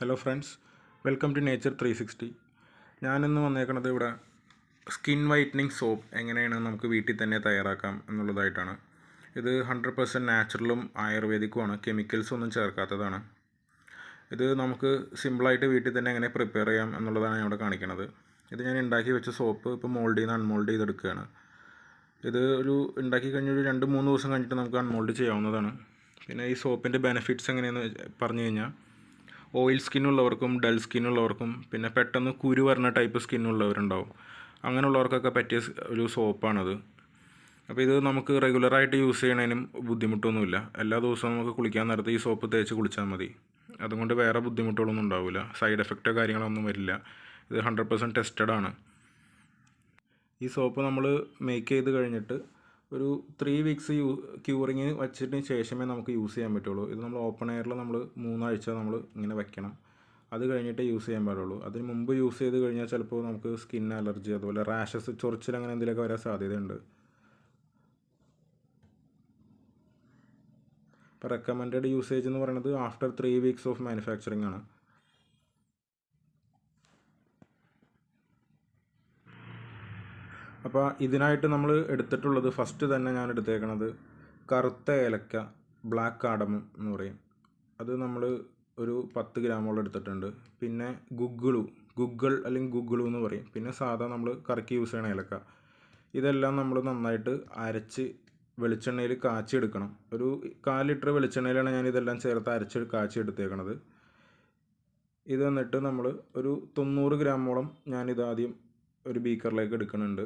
Hello friends, welcome to NATURE360. ഞാനിന്ന് വന്നേക്കുന്നത് ഇവിടെ സ്കിൻ വൈറ്റനിങ് സോപ്പ് എങ്ങനെയാണ് നമുക്ക് വീട്ടിൽ തന്നെ തയ്യാറാക്കാം എന്നുള്ളതായിട്ടാണ്. ഇത് 100% നാച്ചുറലും ആയുർവേദിക്കുമാണ്, കെമിക്കൽസ് ഒന്നും ചേർക്കാത്തതാണ്. ഇത് നമുക്ക് സിമ്പിളായിട്ട് വീട്ടിൽ തന്നെ എങ്ങനെ പ്രിപ്പയർ ചെയ്യാം എന്നുള്ളതാണ് ഞാൻ ഇവിടെ കാണിക്കുന്നത്. ഇത് ഞാൻ ഉണ്ടാക്കി വെച്ച സോപ്പ് ഇപ്പോൾ മോൾഡ് ചെയ്ത് അൺമോൾഡ് ചെയ്തെടുക്കുകയാണ്. ഇത് ഉണ്ടാക്കി കഴിഞ്ഞൊരു 2-3 ദിവസം കഴിഞ്ഞിട്ട് നമുക്ക് അൺമോൾഡ് ചെയ്യാവുന്നതാണ്. പിന്നെ ഈ സോപ്പിൻ്റെ ബെനിഫിറ്റ്സ് എങ്ങനെയെന്ന് പറഞ്ഞു കഴിഞ്ഞാൽ, ഓയിൽ സ്കിന്നുള്ളവർക്കും ഡൾ സ്കിന്നുള്ളവർക്കും പിന്നെ പെട്ടെന്ന് കുരു വരുന്ന ടൈപ്പ് സ്കിന്നുള്ളവരുണ്ടാവും, അങ്ങനെയുള്ളവർക്കൊക്കെ പറ്റിയ ഒരു സോപ്പാണത്. അപ്പോൾ ഇത് നമുക്ക് റെഗുലറായിട്ട് യൂസ് ചെയ്യണതിനും ബുദ്ധിമുട്ടൊന്നുമില്ല. എല്ലാ ദിവസവും നമുക്ക് കുളിക്കാൻ നേരത്ത് ഈ സോപ്പ് തേച്ച് കുളിച്ചാൽ മതി. അതുകൊണ്ട് വേറെ ബുദ്ധിമുട്ടുകളൊന്നും ഉണ്ടാവില്ല, സൈഡ് എഫക്റ്റോ കാര്യങ്ങളൊന്നും വരില്ല. ഇത് 100% ടെസ്റ്റഡ് ആണ്. ഈ സോപ്പ് നമ്മൾ മേക്ക് ചെയ്ത് കഴിഞ്ഞിട്ട് ഒരു 3 വീക്സ് ക്യൂറിങ്ങിന് വച്ചതിന് ശേഷമേ നമുക്ക് യൂസ് ചെയ്യാൻ പറ്റുള്ളൂ. ഇത് നമ്മൾ ഓപ്പൺ എയറിൽ നമ്മൾ 3 ആഴ്ച നമ്മൾ ഇങ്ങനെ വെക്കണം. അത് കഴിഞ്ഞിട്ടേ യൂസ് ചെയ്യാൻ പാടുള്ളൂ. അതിന് മുമ്പ് യൂസ് ചെയ്ത് കഴിഞ്ഞാൽ ചിലപ്പോൾ നമുക്ക് സ്കിൻ അലർജി, അതുപോലെ റാഷസ്, ചൊറിച്ചിൽ അങ്ങനെ എന്തെങ്കിലുമൊക്കെ വരാൻ സാധ്യതയുണ്ട്. ഇപ്പോൾ റെക്കമെൻഡഡ് യൂസേജ് എന്ന് പറയുന്നത് ആഫ്റ്റർ 3 വീക്സ് ഓഫ് മാനുഫാക്ചറിങ് ആണ്. അപ്പോൾ ഇതിനായിട്ട് നമ്മൾ എടുത്തിട്ടുള്ളത്, ഫസ്റ്റ് തന്നെ ഞാൻ എടുത്തേക്കണത് കറുത്ത ഏലക്ക, ബ്ലാക്ക് കാർഡമം എന്ന് പറയും. അത് നമ്മൾ ഒരു 10 ഗ്രാമോളം എടുത്തിട്ടുണ്ട്. പിന്നെ ഗുഗ്ഗിൾ അല്ലെങ്കിൽ ഗുഗ്ഗിളു എന്ന് പറയും. പിന്നെ സാധാ നമ്മൾ കറക്കി യൂസ് ചെയ്യണ ഏലക്ക. ഇതെല്ലാം നമ്മൾ നന്നായിട്ട് അരച്ച് വെളിച്ചെണ്ണയിൽ കാച്ചി എടുക്കണം. ഒരു 1/4 ലിറ്റർ വെളിച്ചെണ്ണയിലാണ് ഞാൻ ഇതെല്ലാം ചേർത്ത് അരച്ച് കാച്ചി എടുത്തേക്കണത്. ഇത് എന്നിട്ട് നമ്മൾ ഒരു 90 ഗ്രാമോളം ഞാനിത് ആദ്യം ഒരു ബീക്കറിലേക്ക് എടുക്കുന്നുണ്ട്.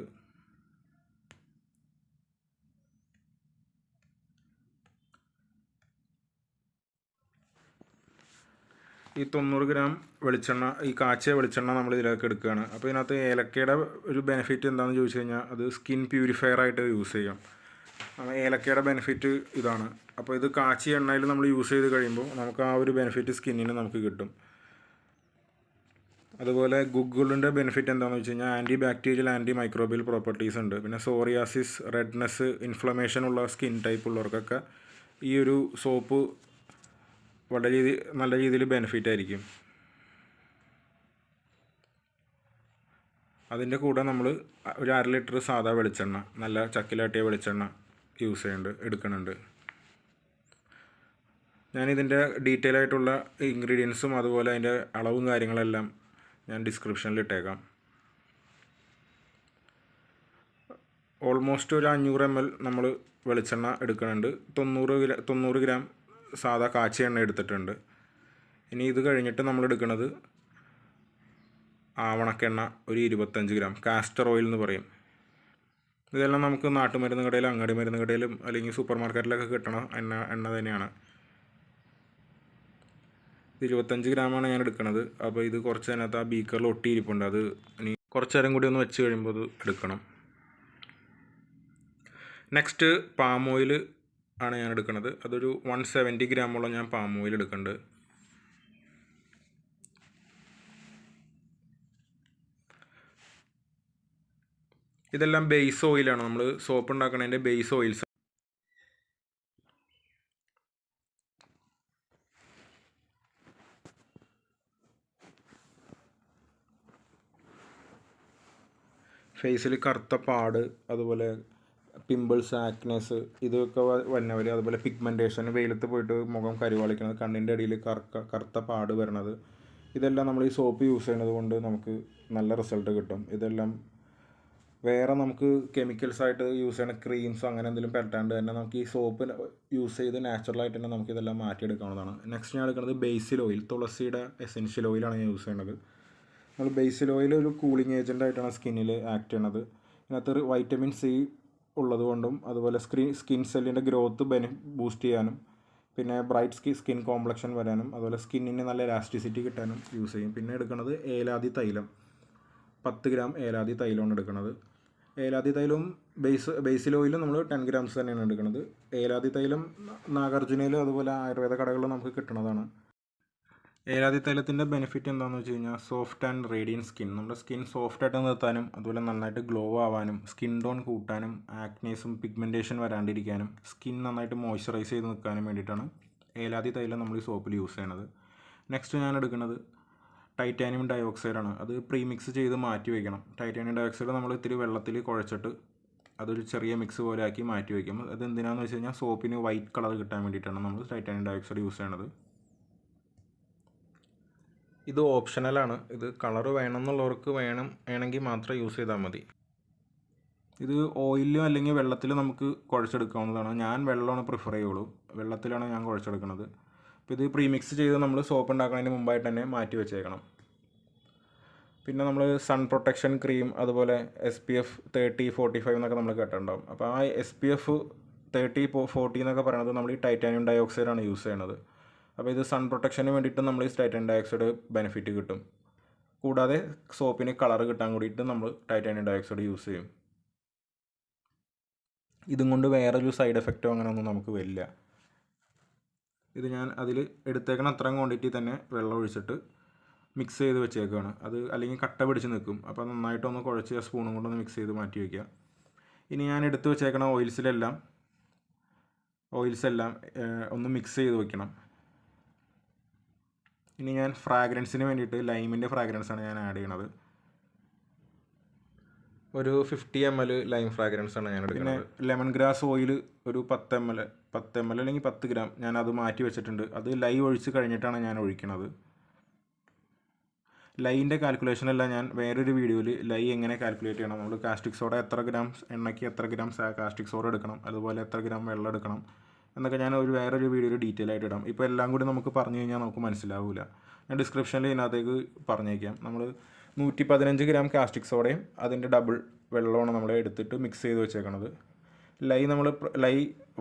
ഈ 90 ഗ്രാം വെളിച്ചെണ്ണ, ഈ കാച്ചിയ വെളിച്ചെണ്ണ നമ്മൾ ഇതിലേക്ക് എടുക്കുകയാണ്. അപ്പോൾ ഇതിനകത്ത് ഏലക്കയുടെ ഒരു ബെനിഫിറ്റ് എന്താണെന്ന് ചോദിച്ചു കഴിഞ്ഞാൽ, അത് സ്കിൻ പ്യൂരിഫയർ ആയിട്ട് യൂസ് ചെയ്യാം. ഏലക്കയുടെ ബെനിഫിറ്റ് ഇതാണ്. അപ്പോൾ ഇത് കാച്ചിയ എണ്ണയിൽ നമ്മൾ യൂസ് ചെയ്ത് കഴിയുമ്പോൾ നമുക്ക് ആ ഒരു ബെനിഫിറ്റ് സ്കിന്നിന് നമുക്ക് കിട്ടും. അതുപോലെ ഗുഗ്ഗിളിൻ്റെ ബെനിഫിറ്റ് എന്താണെന്ന് വെച്ച് കഴിഞ്ഞാൽ, anti bacterial, anti microbial properties ഉണ്ട്. പിന്നെ സോറിയാസിസ്, റെഡ്നെസ്, ഇൻഫ്ലമേഷൻ ഉള്ള സ്കിൻ ടൈപ്പ് ഉള്ളവർക്കൊക്കെ ഈ ഒരു സോപ്പ് വളരെ നല്ല രീതിയിൽ ബെനിഫിറ്റ് ആയിരിക്കും. അതിൻ്റെ കൂടെ നമ്മൾ ഒരു 1/2 ലിറ്റർ സാധാ വെളിച്ചെണ്ണ, നല്ല ചക്കിലാട്ടിയ വെളിച്ചെണ്ണ എടുക്കുന്നുണ്ട്. ഞാനിതിൻ്റെ ഡീറ്റെയിൽ ആയിട്ടുള്ള ഇൻഗ്രീഡിയൻസും അതുപോലെ അതിൻ്റെ അളവും കാര്യങ്ങളെല്ലാം ഞാൻ ഡിസ്ക്രിപ്ഷനിൽ ഇട്ടേക്കാം. ഓൾമോസ്റ്റ് ഒരു 500 ml നമ്മൾ വെളിച്ചെണ്ണ എടുക്കുന്നുണ്ട്. 90 ഗ്രാം സാധാ കാച്ചിയ എണ്ണ എടുത്തിട്ടുണ്ട്. ഇനി ഇത് കഴിഞ്ഞിട്ട് നമ്മൾ എടുക്കുന്നത് ആവണക്കെണ്ണ, ഒരു 25 ഗ്രാം, കാസ്റ്റർ ഓയിൽ എന്ന് പറയും. ഇതെല്ലാം നമുക്ക് നാട്ടുമരുന്ന് കടയിലും അങ്ങാടി മരുന്ന് കടയിലും അല്ലെങ്കിൽ സൂപ്പർ മാർക്കറ്റിലൊക്കെ കിട്ടണ എണ്ണ തന്നെയാണ്. 25 ഗ്രാമാണ് ഞാൻ എടുക്കുന്നത്. അപ്പോൾ ഇത് കുറച്ച് അതിനകത്ത് ആ ബീക്കറിൽ ഒട്ടിയിരിപ്പുണ്ട്. അത് ഇനി കുറച്ച് നേരം കൂടി ഒന്ന് വെച്ച് കഴിയുമ്പോൾ അത് എടുക്കണം. നെക്സ്റ്റ് പാം ഓയിൽ ആണ് ഞാൻ എടുക്കുന്നത്. അതൊരു 170 ഗ്രാമോളം ഞാൻ പാം ഓയിൽ എടുക്കുന്നുണ്ട്. ഇതെല്ലാം ബേസ് ഓയിലാണ്, നമ്മൾ സോപ്പ് ഉണ്ടാക്കുന്നതിൻ്റെ ബേസ് ഓയിൽസ്. ഫേസിൽ കറുത്ത പാട്, അതുപോലെ പിമ്പിൾസ്, ആക്നെസ്, ഇതൊക്കെ വന്നവർ, അതുപോലെ പിഗ്മെൻറ്റേഷൻ, വെയിലത്ത് പോയിട്ട് മുഖം കരിവാളിക്കുന്നത്, കണ്ണിൻ്റെ അടിയിൽ കറുത്ത പാട് വരുന്നത്, ഇതെല്ലാം നമ്മൾ ഈ സോപ്പ് യൂസ് ചെയ്യുന്നത് കൊണ്ട് നമുക്ക് നല്ല റിസൾട്ട് കിട്ടും. ഇതെല്ലാം വേറെ നമുക്ക് കെമിക്കൽസായിട്ട് യൂസ് ചെയ്യുന്ന ക്രീംസോ അങ്ങനെ എന്തെങ്കിലും പറ്റാണ്ട് തന്നെ നമുക്ക് ഈ സോപ്പ് യൂസ് ചെയ്ത് നാച്ചുറലായിട്ട് തന്നെ നമുക്കിതെല്ലാം മാറ്റിയെടുക്കാവുന്നതാണ്. നെക്സ്റ്റ് ഞാൻ എടുക്കുന്നത് ബേസിൽ ഓയിൽ, തുളസിയുടെ എസെൻഷ്യൽ ഓയിലാണ് ഞാൻ യൂസ് ചെയ്യുന്നത്. നമ്മൾ ബേസിൽ ഓയിൽ ഒരു കൂളിംഗ് ഏജൻ്റായിട്ടാണ് സ്കിന്നിൽ ആക്ട് ചെയ്യണത്. ഇതിനകത്ത് വൈറ്റമിൻ സി ഉള്ളതുകൊണ്ടും അതുപോലെ സ്കിൻ സെല്ലിൻ്റെ ഗ്രോത്ത് ബൂസ്റ്റ് ചെയ്യാനും പിന്നെ ബ്രൈറ്റ് സ്കിൻ കോംപ്ലക്ഷൻ വരാനും അതുപോലെ സ്കിന്നിന് നല്ല ഇലാസ്റ്റിസിറ്റി കിട്ടാനും യൂസ് ചെയ്യും. പിന്നെ എടുക്കുന്നത് ഏലാതി തൈലം, 10 ഗ്രാം ഏലാതി തൈലമാണ് എടുക്കുന്നത്. ഏലാതി തൈലവും ബേസിൽ ഓയിലും നമ്മൾ 10 ഗ്രാംസ് തന്നെയാണ് എടുക്കുന്നത്. ഏലാതി തൈലം നാഗാർജുനയിലും അതുപോലെ ആയുർവേദ കടകളിലും നമുക്ക് കിട്ടുന്നതാണ്. ഏലാതി തൈലത്തിൻ്റെ ബെനിഫിറ്റ് എന്താണെന്ന് വെച്ച് കഴിഞ്ഞാൽ, സോഫ്റ്റ് ആൻഡ് റേഡിയൻ സ്കിൻ, നമ്മുടെ സ്കിൻ സോഫ്റ്റായിട്ട് നിർത്താനും അതുപോലെ നന്നായിട്ട് ഗ്ലോ ആവാനും സ്കിൻ ടോൺ കൂട്ടാനും ആക്നീസും പിഗ്മെൻറ്റേഷൻ വരാണ്ടിരിക്കാനും സ്കിൻ നന്നായിട്ട് മോയ്സ്ചറൈസ് ചെയ്ത് നിൽക്കാനും വേണ്ടിയിട്ടാണ് ഏലാതി തൈലം നമ്മൾ ഈ സോപ്പിൽ യൂസ് ചെയ്യണത്. നെക്സ്റ്റ് ഞാൻ എടുക്കുന്നത് ടൈറ്റാനിയം ഡയോക്സൈഡാണ്. അത് പ്രീമിക്സ് ചെയ്ത് മാറ്റി വയ്ക്കണം. ടൈറ്റാനിയം ഡയോക്സൈഡ് നമ്മൾ ഇത്തിരി വെള്ളത്തിൽ കുഴച്ചിട്ട് അതൊരു ചെറിയ മിക്സ് പോലെ ആക്കി മാറ്റി വയ്ക്കും. അത് എന്തിനാണെന്ന് വെച്ച് കഴിഞ്ഞാൽ സോപ്പിന് വൈറ്റ് കളർ കിട്ടാൻ വേണ്ടിയിട്ടാണ് നമ്മൾ ടൈറ്റാനിയം ഡയോക്സൈഡ് യൂസ് ചെയ്യണത്. ഇത് ഓപ്ഷണലാണ്. ഇത് കളർ വേണമെന്നുള്ളവർക്ക് വേണമെങ്കിൽ മാത്രം യൂസ് ചെയ്താൽ മതി. ഇത് ഓയിലും അല്ലെങ്കിൽ വെള്ളത്തിൽ നമുക്ക് കുഴച്ചെടുക്കാവുന്നതാണ്. ഞാൻ വെള്ളമാണ് പ്രിഫർ ചെയ്യുള്ളൂ. വെള്ളത്തിലാണ് ഞാൻ കുഴച്ചെടുക്കുന്നത്. അപ്പോൾ ഇത് പ്രീമിക്സ് ചെയ്ത് നമ്മൾ സോപ്പ് ഉണ്ടാക്കുന്നതിന് മുമ്പായിട്ട് തന്നെ മാറ്റി വെച്ചേക്കണം. പിന്നെ നമ്മൾ സൺ പ്രൊട്ടക്ഷൻ ക്രീം, അതുപോലെ SPF 30, 45 എന്നൊക്കെ നമ്മൾ കേട്ടിട്ടുണ്ടാകും. അപ്പോൾ ആ SPF 30, 40 എന്നൊക്കെ പറയുന്നത് നമ്മൾ ഈ ടൈറ്റാനിയം ഡയോക്സൈഡാണ് യൂസ് ചെയ്യണത്. അപ്പോൾ ഇത് സൺ പ്രൊട്ടക്ഷന് വേണ്ടിയിട്ട് നമ്മൾ ഈ ടൈറ്റാനിയം ഡയോക്സൈഡ് ബെനിഫിറ്റ് കിട്ടും. കൂടാതെ സോപ്പിന് കളർ കിട്ടാൻ കൂടിയിട്ട് നമ്മൾ ടൈറ്റാനിയം ഡയോക്സൈഡ് യൂസ് ചെയ്യും. ഇതും കൊണ്ട് വേറൊരു സൈഡ് എഫക്റ്റോ അങ്ങനെയൊന്നും നമുക്ക് വരില്ല. ഇത് ഞാൻ അതിൽ എടുത്തേക്കണ അത്രയും ക്വാണ്ടിറ്റി തന്നെ വെള്ളം ഒഴിച്ചിട്ട് മിക്സ് ചെയ്ത് വെച്ചേക്കുകയാണ്. അത് അല്ലെങ്കിൽ കട്ട പിടിച്ച് നിൽക്കും. അപ്പോൾ നന്നായിട്ടൊന്ന് കുഴച്ച് സ്പൂണും കൊണ്ടൊന്ന് മിക്സ് ചെയ്ത് മാറ്റി വയ്ക്കുക. ഇനി ഞാൻ എടുത്ത് വെച്ചേക്കണ ഓയിൽസെല്ലാം ഒന്ന് മിക്സ് ചെയ്ത് വയ്ക്കണം. ഇനി ഞാൻ ഫ്രാഗ്രൻസിന് വേണ്ടിയിട്ട് ലൈമിൻ്റെ ഫ്രാഗ്രൻസാണ് ഞാൻ ആഡ് ചെയ്യണത്. ഒരു 50 ml ലൈം ഫ്രാഗ്രൻസാണ് ഞാൻ എടുക്കുന്നത്. പിന്നെ ലെമൺ ഗ്രാസ് ഓയിൽ ഒരു 10 ml അല്ലെങ്കിൽ 10 ഗ്രാം ഞാൻ അത് മാറ്റി വെച്ചിട്ടുണ്ട്. അത് ലൈ ഒഴിച്ച് കഴിഞ്ഞിട്ടാണ് ഞാൻ ഒഴിക്കുന്നത്. ലൈൻ്റെ കാൽക്കുലേഷനെല്ലാം ഞാൻ വേറൊരു വീഡിയോയിൽ ലൈ എങ്ങനെ കാൽക്കുലേറ്റ് ചെയ്യണം, നമ്മൾ കാസ്റ്റിക് സോഡ എത്ര ഗ്രാം എണ്ണയ്ക്ക് എത്ര ഗ്രാം കാസ്റ്റിക് സോഡ എടുക്കണം, അതുപോലെ എത്ര ഗ്രാം വെള്ളം എടുക്കണം എന്നൊക്കെ ഞാൻ വേറൊരു വീഡിയോയിൽ ഡീറ്റെയിൽ ആയിട്ട് ഇടാം. ഇപ്പോൾ എല്ലാം കൂടി നമുക്ക് പറഞ്ഞു കഴിഞ്ഞാൽ നമുക്ക് മനസ്സിലാവില്ല. ഞാൻ ഡിസ്ക്രിപ്ഷനിൽ ഇതിനകത്തേക്ക് പറഞ്ഞേക്കാം. നമ്മൾ 115 ഗ്രാം കാസ്റ്റിക് സോഡയും അതിൻ്റെ ഡബിൾ വെള്ളമാണ് നമ്മൾ എടുത്തിട്ട് മിക്സ് ചെയ്ത് വെച്ചേക്കണത്.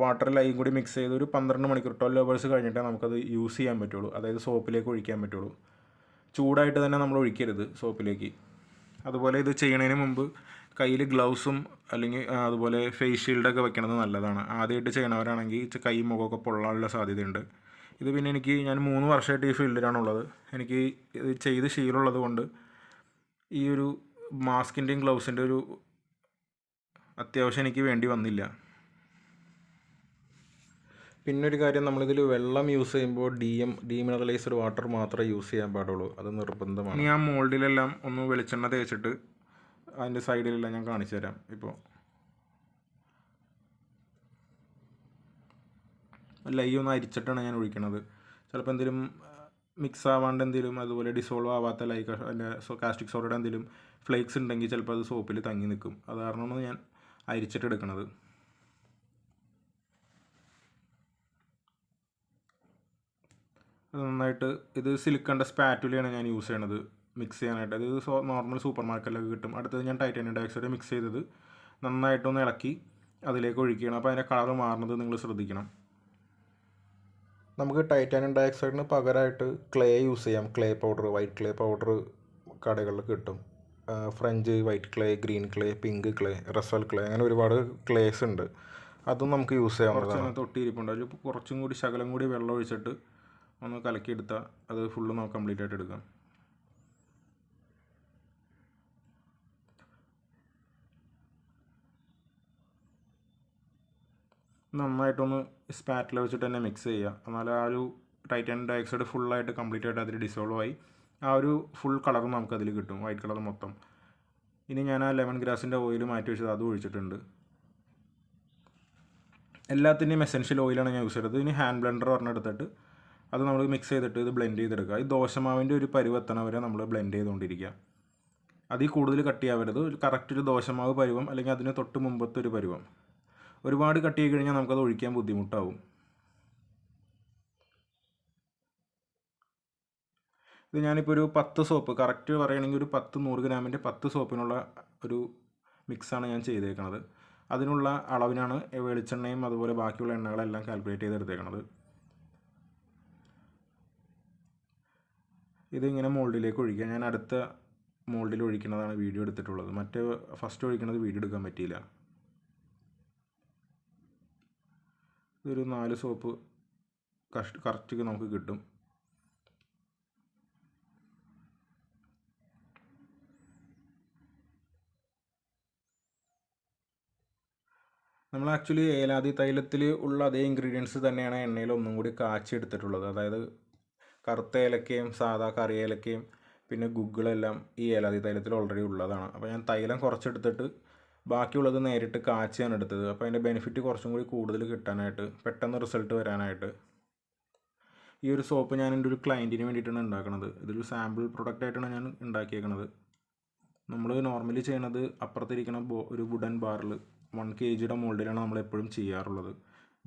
വാട്ടർ ലൈയും കൂടി മിക്സ് ചെയ്ത് ഒരു 12 മണിക്കൂർ 12 hours കഴിഞ്ഞിട്ടേ നമുക്കത് യൂസ് ചെയ്യാൻ പറ്റുള്ളൂ. അതായത് സോപ്പിലേക്ക് ഒഴിക്കാൻ പറ്റുള്ളൂ. ചൂടായിട്ട് തന്നെ നമ്മൾ ഒഴിക്കരുത് സോപ്പിലേക്ക്. അതുപോലെ ഇത് ചെയ്യുന്നതിന് മുമ്പ് കയ്യിൽ ഗ്ലൗസും അല്ലെങ്കിൽ അതുപോലെ ഫേസ് ഷീൽഡൊക്കെ വെക്കണത് നല്ലതാണ്. ആദ്യമായിട്ട് ചെയ്യണവരാണെങ്കിൽ കൈ മുഖമൊക്കെ പൊള്ളാനുള്ള സാധ്യതയുണ്ട്. ഇത് പിന്നെ ഞാൻ 3 വർഷമായിട്ട് ഈ ഫീൽഡിലാണുള്ളത്. എനിക്ക് ഇത് ചെയ്ത് ശീലമുള്ളത് കൊണ്ട് ഈ ഒരു മാസ്കിൻ്റെയും ഗ്ലൗസിൻ്റെ ഒരു അത്യാവശ്യം എനിക്ക് വേണ്ടി വന്നില്ല. പിന്നൊരു കാര്യം, നമ്മളിതിൽ വെള്ളം യൂസ് ചെയ്യുമ്പോൾ ഡീമിനറലൈസ്ഡ് വാട്ടർ മാത്രമേ യൂസ് ചെയ്യാൻ പാടുള്ളൂ. അത് നിർബന്ധമാണ്. ഇനി ആ മോൾഡിലെല്ലാം ഒന്ന് വെളിച്ചെണ്ണ തേച്ചിട്ട് അതിൻ്റെ സൈഡിലെല്ലാം ഞാൻ കാണിച്ചു തരാം. ഇപ്പോൾ ലൈ ഒന്ന് അരിച്ചിട്ടാണ് ഞാൻ ഒഴിക്കണത്. ചിലപ്പോൾ എന്തെങ്കിലും മിക്സ് ആവാണ്ട് എന്തെങ്കിലും അതുപോലെ ഡിസോൾവ് ആവാത്ത കാസ്റ്റിക് സോഡയുടെ എന്തെങ്കിലും ഫ്ലേക്സ് ഉണ്ടെങ്കിൽ ചിലപ്പോൾ അത് സോപ്പിൽ തങ്ങി നിൽക്കും. അത് കാരണമാണ് ഞാൻ അരിച്ചിട്ട് എടുക്കുന്നത്. നന്നായിട്ട് ഇത് സിലിക്കണിൻ്റെ സ്പാറ്റുലയാണ് ഞാൻ യൂസ് ചെയ്യണത് മിക്സ് ചെയ്യാനായിട്ട്. അത് നോർമൽ സൂപ്പർ മാർക്കറ്റിലൊക്കെ കിട്ടും. അടുത്തത് ഞാൻ ടൈറ്റാനിയം ഡയോക്സൈഡ് മിക്സ് ചെയ്തത് നന്നായിട്ടൊന്ന് ഇളക്കി അതിലേക്ക് ഒഴിക്കണം. അപ്പോൾ അതിൻ്റെ കളർ മാറുന്നത് നിങ്ങൾ ശ്രദ്ധിക്കണം. നമുക്ക് ടൈറ്റാനിയം ഡയോക്സൈഡിന് പകരമായിട്ട് ക്ലേ യൂസ് ചെയ്യാം. Clay powder, white clay powder കടകളിൽ കിട്ടും. French white clay, green clay, pink clay, rhassoul clay, അങ്ങനെ ഒരുപാട് ക്ലേസ് ഉണ്ട്. അതും നമുക്ക് യൂസ് ചെയ്യാവുന്നതാണ്. തൊട്ടിയിരിപ്പുണ്ട്. അതിൽ കുറച്ചും കൂടി ശകലം കൂടി വെള്ളം ഒഴിച്ചിട്ട് ഒന്ന് കലക്കിയെടുത്താൽ അത് ഫുള്ള് നമുക്ക് കംപ്ലീറ്റ് ആയിട്ട് എടുക്കാം. നന്നായിട്ടൊന്ന് സ്പാറ്റില വെച്ചിട്ട് തന്നെ മിക്സ് ചെയ്യുക. എന്നാൽ ആ ഒരു ടൈറ്റാനിയം ഡയോക്സൈഡ് ഫുള്ളായിട്ട് കംപ്ലീറ്റ് ആയിട്ട് അതിൽ ഡിസോൾവ് ആയി ആ ഒരു ഫുൾ കളർ നമുക്കതിൽ കിട്ടും, വൈറ്റ് കളർ മൊത്തം. ഇനി ഞാൻ ആ ലെമൺ ഗ്രാസിൻ്റെ ഓയിൽ മാറ്റി വെച്ചത് അത് ഒഴിച്ചിട്ടുണ്ട്. എല്ലാത്തിൻ്റെയും എസെൻഷ്യൽ ഓയിലാണ് ഞാൻ യൂസ് ചെയ്തത്. ഇനി ഹാൻഡ് ബ്ലെൻഡർ പറഞ്ഞെടുത്തിട്ട് അത് നമ്മൾ മിക്സ് ചെയ്തിട്ട് ഇത് ബ്ലെൻഡ് ചെയ്തെടുക്കുക. ഈ ദോശമാവിൻ്റെ ഒരു പരുവെത്തണ വരെ നമ്മൾ ബ്ലെൻഡ് ചെയ്തുകൊണ്ടിരിക്കുക. അതിൽ കൂടുതൽ കട്ടിയാവരുത്. കറക്റ്റ് ഒരു ദോശമാവ് പരുവം അല്ലെങ്കിൽ അതിന് തൊട്ട് മുമ്പത്തെ ഒരു പരുവം. ഒരുപാട് കട്ടിയായി കഴിഞ്ഞാൽ നമുക്കത് ഒഴിക്കാൻ ബുദ്ധിമുട്ടാവും. ഇത് ഞാനിപ്പോൾ ഒരു 10 സോപ്പ്, കറക്റ്റ് പറയുകയാണെങ്കിൽ ഒരു 100 ഗ്രാമിൻ്റെ 10 സോപ്പിനുള്ള ഒരു മിക്സാണ് ഞാൻ ചെയ്തേക്കണത്. അതിനുള്ള അളവിനാണ് വെളിച്ചെണ്ണയും അതുപോലെ ബാക്കിയുള്ള എണ്ണകളെല്ലാം കാൽക്കുലേറ്റ് ചെയ്തെടുത്തേക്കണത്. ഇതിങ്ങനെ മോൾഡിലേക്ക് ഒഴിക്കുക. ഞാൻ അടുത്ത മോൾഡിൽ ഒഴിക്കുന്നതാണ് വീഡിയോ എടുത്തിട്ടുള്ളത്. മറ്റേ ഫസ്റ്റ് ഒഴിക്കുന്നത് വീഡിയോ എടുക്കാൻ പറ്റിയില്ല. ഇതൊരു 4 സോപ്പ് കറക്റ്റ് നമുക്ക് കിട്ടും. നമ്മൾ ആക്ച്വലി ഏലാതി തൈലത്തിൽ ഉള്ള അതേ ഇൻഗ്രീഡിയൻസ് തന്നെയാണ് എണ്ണയിൽ ഒന്നും കൂടി കാച്ചി എടുത്തിട്ടുള്ളത്. അതായത് കറുത്ത ഏലക്കയും സാധാ കറി ഏലക്കയും പിന്നെ ഗുഗ്ഗിളെല്ലാം ഈ ഏലാതി തൈലത്തിൽ ഓൾറെഡി ഉള്ളതാണ്. അപ്പോൾ ഞാൻ തൈലം കുറച്ചെടുത്തിട്ട് ബാക്കിയുള്ളത് നേരിട്ട് കാച്ചിയാണ് എടുത്തത്. അപ്പോൾ അതിൻ്റെ ബെനിഫിറ്റ് കുറച്ചും കൂടി കൂടുതൽ കിട്ടാനായിട്ട്, പെട്ടെന്ന് റിസൾട്ട് വരാനായിട്ട് ഈ ഒരു സോപ്പ് ഞാൻ എൻ്റെ ഒരു ക്ലയൻറ്റിന് വേണ്ടിയിട്ടാണ് ഉണ്ടാക്കുന്നത്. ഇതൊരു സാമ്പിൾ പ്രൊഡക്റ്റായിട്ടാണ് ഞാൻ ഉണ്ടാക്കിയേക്കുന്നത്. നമ്മൾ നോർമലി ചെയ്യണത് അപ്പുറത്തിരിക്കണ ഒരു വുഡൻ ബാറിൽ 1 kg മോൾഡിലാണ് നമ്മളെപ്പോഴും ചെയ്യാറുള്ളത്.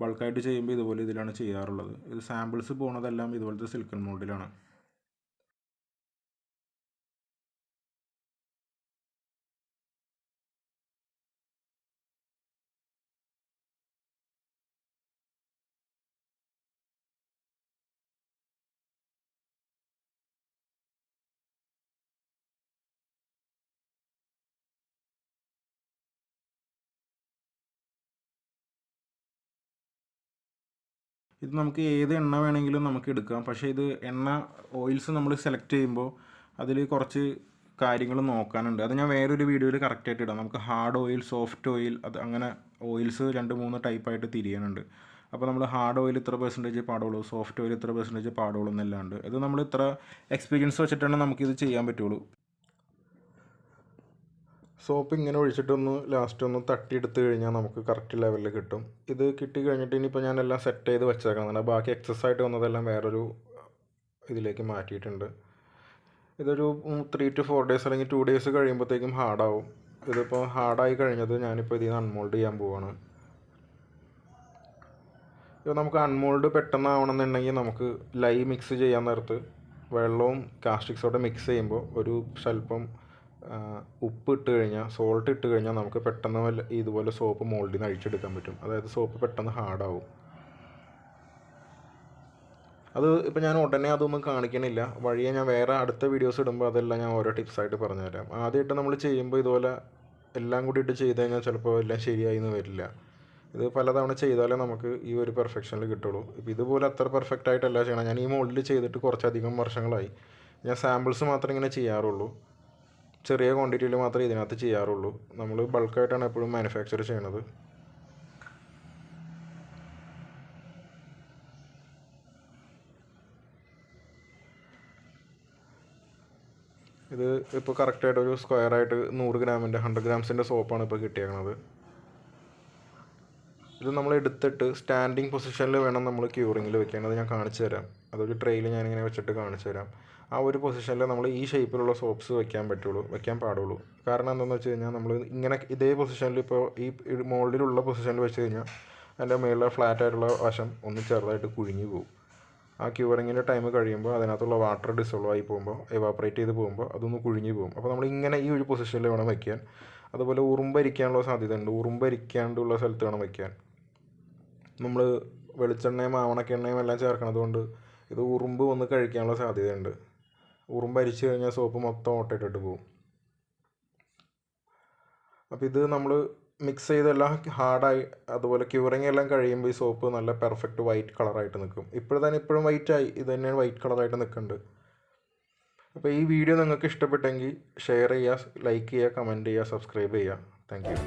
ബൾക്കായിട്ട് ചെയ്യുമ്പോൾ ഇതുപോലെ ഇതിലാണ് ചെയ്യാറുള്ളത്. ഇത് സാമ്പിൾസ് പോകുന്നതെല്ലാം ഇതുപോലത്തെ സിലിക്കൺ മോൾഡിലാണ്. ഇത് നമുക്ക് ഏത് എണ്ണ വേണമെങ്കിലും നമുക്ക് എടുക്കാം. പക്ഷേ ഇത് ഓയിൽസ് നമ്മൾ സെലക്ട് ചെയ്യുമ്പോൾ അതിൽ കുറച്ച് കാര്യങ്ങൾ നോക്കാനുണ്ട്. അത് ഞാൻ വേറൊരു വീഡിയോയിൽ കറക്റ്റായിട്ട് ഇടാം. നമുക്ക് ഹാർഡ് ഓയിൽ, സോഫ്റ്റ് ഓയിൽ, അത് അങ്ങനെ ഓയിൽസ് 2-3 ടൈപ്പായിട്ട് തിരിയാനുണ്ട്. അപ്പോൾ നമ്മൾ ഹാർഡ് ഓയിൽ ഇത്ര പെർസെൻറ്റേജ് പാടുള്ളൂ, സോഫ്റ്റ് ഓയിൽ ഇത്ര പെർസെൻറ്റേജ് പാടുള്ളൂ എന്നല്ലാണ്ട് ഇത് നമ്മൾ ഇത്ര എക്സ്പീരിയൻസ് വെച്ചിട്ടാണ് നമുക്കിത് ചെയ്യാൻ പറ്റുള്ളൂ. സോപ്പ് ഇങ്ങനെ ഒഴിച്ചിട്ടൊന്ന് ലാസ്റ്റ് ഒന്ന് തട്ടിയെടുത്ത് കഴിഞ്ഞാൽ നമുക്ക് കറക്റ്റ് ലെവലിൽ കിട്ടും. ഇത് കിട്ടി കഴിഞ്ഞിട്ട് ഇനിയിപ്പോൾ ഞാനെല്ലാം സെറ്റ് ചെയ്ത് വെച്ചേക്കണം. ബാക്കി എക്സസ് ആയിട്ട് വന്നതെല്ലാം വേറൊരു ഇതിലേക്ക് മാറ്റിയിട്ടുണ്ട്. ഇതൊരു 3 to 4 days അല്ലെങ്കിൽ 2 days കഴിയുമ്പോഴത്തേക്കും ഹാർഡാവും. ഇതിപ്പോൾ ഹാർഡായി കഴിഞ്ഞത് ഞാനിപ്പോൾ ഇതിൽ നിന്ന് അൺമോൾഡ് ചെയ്യാൻ പോവാണ്. ഇപ്പോൾ നമുക്ക് അൺമോൾഡ് പെട്ടെന്നാവണമെന്നുണ്ടെങ്കിൽ നമുക്ക് ലൈം മിക്സ് ചെയ്യാൻ നേരത്ത് വെള്ളവും കാസ്റ്റിക് സോഡ മിക്സ് ചെയ്യുമ്പോൾ ഒരു സ്വല്പം ഉപ്പ് ഇട്ട് കഴിഞ്ഞാൽ, സോൾട്ട് ഇട്ട് കഴിഞ്ഞാൽ നമുക്ക് പെട്ടെന്ന് ഇതുപോലെ സോപ്പ് മോൾഡിൽ നിന്ന് അഴിച്ചെടുക്കാൻ പറ്റും. അതായത് സോപ്പ് പെട്ടെന്ന് ഹാർഡാവും. അത് ഇപ്പോൾ ഞാൻ ഉടനെ അതൊന്നും കാണിക്കണില്ല, വഴിയെ ഞാൻ വേറെ അടുത്ത വീഡിയോസ് ഇടുമ്പോൾ അതെല്ലാം ഞാൻ ഓരോ ടിപ്സായിട്ട് പറഞ്ഞുതരാം. ആദ്യമായിട്ട് നമ്മൾ ചെയ്യുമ്പോൾ ഇതുപോലെ എല്ലാം കൂടിയിട്ട് ചെയ്ത് കഴിഞ്ഞാൽ ചിലപ്പോൾ എല്ലാം ശരിയായി എന്ന് വരില്ല. ഇത് പലതവണ ചെയ്താലേ നമുക്ക് ഈ ഒരു പെർഫെക്ഷനിൽ കിട്ടുള്ളൂ. ഇപ്പോൾ ഇതുപോലെ അത്ര പെർഫെക്റ്റ് ആയിട്ടല്ല ചെയ്യണം. ഞാൻ ഈ മോൾഡിൽ ചെയ്തിട്ട് കുറച്ചധികം വർഷങ്ങളായി. ഞാൻ സാമ്പിൾസ് മാത്രമേ ഇങ്ങനെ ചെയ്യാറുള്ളൂ, ചെറിയ ക്വാണ്ടിറ്റിയിൽ മാത്രമേ ഇതിനകത്ത് ചെയ്യാറുള്ളൂ. നമ്മൾ ബൾക്കായിട്ടാണ് എപ്പോഴും മാനുഫാക്ചർ ചെയ്യണത്. ഇത് ഇപ്പോൾ കറക്റ്റായിട്ട് ഒരു സ്ക്വയറായിട്ട് 100 ഗ്രാമിൻ്റെ 100 ഗ്രാംസിൻ്റെ സോപ്പാണ് ഇപ്പോൾ കിട്ടിയേക്കണത്. ഇത് നമ്മൾ എടുത്തിട്ട് സ്റ്റാൻഡിങ് പൊസിഷനിൽ വേണം നമ്മൾ ക്യൂറിങ്ങിൽ വെക്കാൻ. അത് ഞാൻ കാണിച്ചു തരാം. അതൊരു ട്രെയിൽ ഞാനിങ്ങനെ വെച്ചിട്ട് കാണിച്ചു തരാം. ആ ഒരു പൊസിഷനിൽ നമ്മൾ ഈ ഷേപ്പിലുള്ള സോപ്സ് വെക്കാൻ പാടുള്ളൂ. കാരണം എന്താണെന്ന് വെച്ച് കഴിഞ്ഞാൽ നമ്മൾ ഇങ്ങനെ ഇതേ പൊസിഷനിൽ ഇപ്പോൾ ഈ മോൾഡിലുള്ള പൊസിഷനിൽ വെച്ച് കഴിഞ്ഞാൽ അതിൻ്റെ മുകളിലെ ഫ്ലാറ്റ് ആയിട്ടുള്ള വശം ഒന്ന് ചെറുതായിട്ട് കുഴിഞ്ഞു പോകും. ആ ക്യൂറിങ്ങിൻ്റെ ടൈം കഴിയുമ്പോൾ അതിനകത്തുള്ള വാട്ടർ ഡിസോൾവ് ആയി പോകുമ്പോൾ, എവാപ്പറേറ്റ് ചെയ്ത് പോകുമ്പോൾ അതൊന്ന് കുഴിഞ്ഞു പോകും. അപ്പോൾ നമ്മൾ ഇങ്ങനെ ഈ ഒരു പൊസിഷനിൽ വേണം വയ്ക്കാൻ. അതുപോലെ ഉറുമ്പരിക്കാനുള്ള സാധ്യത ഉണ്ട്. ഉറുമ്പരിക്കാണ്ടുള്ള സ്ഥലത്ത് വേണം വയ്ക്കാൻ. നമ്മൾ വെളിച്ചെണ്ണയും ആവണക്കെണ്ണയും എല്ലാം ചേർക്കണത് കൊണ്ട് ഇത് ഉറുമ്പ് വന്ന് കഴിക്കാനുള്ള സാധ്യതയുണ്ട്. ഉറുമ്പരിച്ച് കഴിഞ്ഞാൽ സോപ്പ് മൊത്തം ഓട്ടയിട്ടിട്ട് പോകും. അപ്പോൾ ഇത് നമ്മൾ മിക്സ് ചെയ്തെല്ലാം ഹാർഡായി അതുപോലെ ക്യൂറിങ് എല്ലാം കഴിയുമ്പോൾ ഈ സോപ്പ് നല്ല പെർഫെക്റ്റ് വൈറ്റ് കളറായിട്ട് നിൽക്കും. ഇപ്പോഴും വൈറ്റായി, ഇത് തന്നെയാണ് വൈറ്റ് കളറായിട്ട് നിൽക്കുന്നുണ്ട്. അപ്പോൾ ഈ വീഡിയോ നിങ്ങൾക്ക് ഇഷ്ടപ്പെട്ടെങ്കിൽ ഷെയർ ചെയ്യുക, ലൈക്ക് ചെയ്യുക, കമൻറ്റ് ചെയ്യുക, സബ്സ്ക്രൈബ് ചെയ്യുക. Thank you.